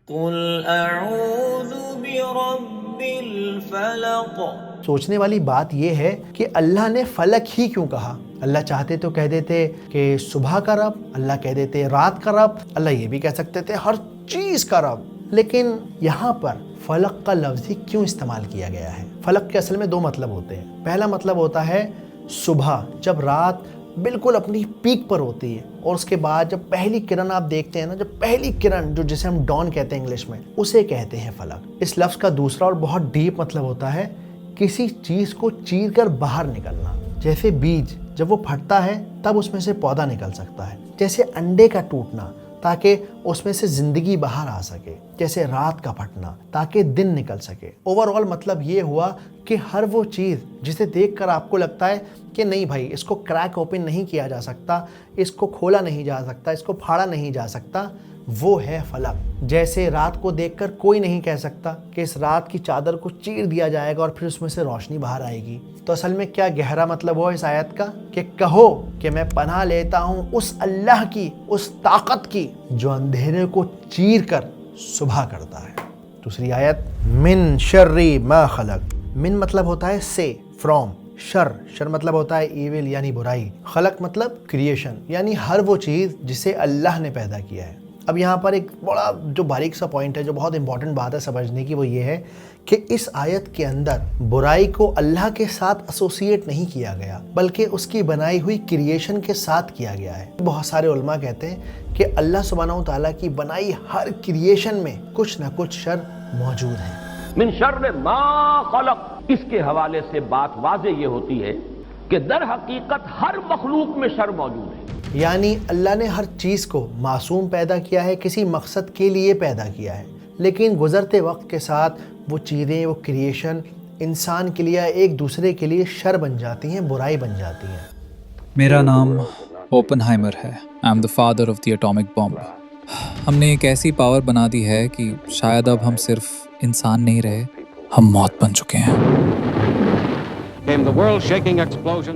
قل اعوذ برب الفلق۔ سوچنے والی بات یہ ہے کہ اللہ نے فلک ہی کیوں کہا؟ اللہ چاہتے تو کہہ دیتے کہ صبح کا رب، اللہ کہہ دیتے رات کا رب، اللہ یہ بھی کہہ سکتے تھے ہر چیز کا رب، لیکن یہاں پر فلق کا لفظ ہی کیوں استعمال کیا گیا ہے؟ فلق کے اصل میں دو مطلب ہوتے ہیں۔ پہلا مطلب ہوتا ہے صبح، جب رات بالکل اپنی پیک پر ہوتی ہے اور اس کے بعد جب پہلی کرن آپ دیکھتے ہیں نا، جب پہلی کرن جو جسے ہم ڈان کہتے ہیں انگلش میں، اسے کہتے ہیں فلک۔ اس لفظ کا دوسرا اور بہت ڈیپ مطلب ہوتا ہے کسی چیز کو چیر کر باہر نکلنا، جیسے بیج جب وہ پھٹتا ہے تب اس میں سے پودا نکل سکتا ہے، جیسے انڈے کا ٹوٹنا تاکہ اس میں سے زندگی باہر آ سکے، جیسے رات کا پھٹنا تاکہ دن نکل سکے۔ اوورآل مطلب یہ ہوا کہ ہر وہ چیز جسے دیکھ کر آپ کو لگتا ہے کہ نہیں بھائی اس کو کریک اوپن نہیں کیا جا سکتا، اس کو کھولا نہیں جا سکتا، اس کو پھاڑا نہیں جا سکتا، وہ ہے فلک۔ جیسے رات کو دیکھ کر کوئی نہیں کہہ سکتا کہ اس رات کی چادر کو چیر دیا جائے گا اور پھر اس میں سے روشنی باہر آئے گی۔ تو اصل میں کیا گہرا مطلب ہوا اس آیت کا کہ کہو کہ میں پناہ لیتا ہوں اس اللہ کی، اس طاقت کی جو اندھیرے کو چیر کر صبح کرتا ہے۔ دوسری آیت من شر ما خلق، من مطلب ہوتا ہے سے، فرام، شر مطلب ہوتا ہے ایول یعنی برائی، خلق مطلب کریشن یعنی ہر وہ چیز جسے اللہ نے پیدا کیا ہے۔ اب یہاں پر ایک بڑا جو باریک سا پوائنٹ ہے، جو بہت امپورٹنٹ بات ہے سمجھنے کی، وہ یہ ہے کہ اس آیت کے اندر برائی کو اللہ کے ساتھ ایسوسیٹ نہیں کیا گیا، بلکہ اس کی بنائی ہوئی کریشن کے ساتھ کیا گیا ہے۔ بہت سارے علماء کہتے ہیں کہ اللہ سبحانہ و تعالیٰ کی بنائی ہر کریشن میں کچھ نہ کچھ شر موجود ہے۔ من شر ما خلق، اس کے حوالے سے بات واضح یہ ہوتی ہے کہ در حقیقت ہر مخلوق میں شر موجود ہے، یعنی اللہ نے ہر چیز کو معصوم پیدا کیا ہے، کسی مقصد کے لیے پیدا کیا ہے، لیکن گزرتے وقت کے ساتھ وہ چیزیں، وہ کریشن انسان کے لیے ایک دوسرے کے لیے شر بن جاتی ہیں، برائی بن جاتی ہیں۔ میرا نام اوپن ہائمر ہے۔ I am the father of the atomic bomb. ہم نے ایک ایسی پاور بنا دی ہے کہ شاید اب ہم صرف انسان نہیں رہے، ہم موت بن چکے ہیں۔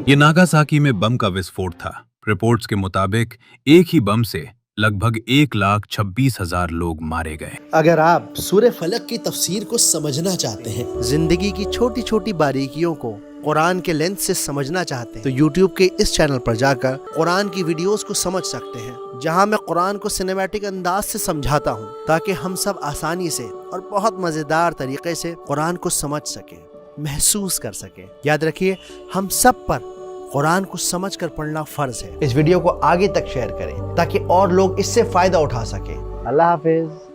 یہ ناگاساکی میں بم کا وسفوٹ تھا۔ رپورٹس کے مطابق ایک ہی بم سے لگ بھگ 1,26,000 لوگ مارے گئے۔ اگر آپ سورہ فلق کی تفسیر کو سمجھنا چاہتے ہیں، زندگی کی چھوٹی چھوٹی باریکیوں کو قرآن کے لینس سے سمجھنا چاہتے ہیں، تو یوٹیوب کے اس چینل پر جا کر قرآن کی ویڈیوز کو سمجھ سکتے ہیں، جہاں میں قرآن کو سینیمیٹک انداز سے سمجھاتا ہوں تاکہ ہم سب آسانی سے اور بہت مزیدار طریقے سے قرآن کو سمجھ سکیں، محسوس کر سکیں۔ یاد رکھیے، ہم سب پر قرآن کو سمجھ کر پڑھنا فرض ہے۔ اس ویڈیو کو آگے تک شیئر کریں تاکہ اور لوگ اس سے فائدہ اٹھا سکیں۔ اللہ حافظ۔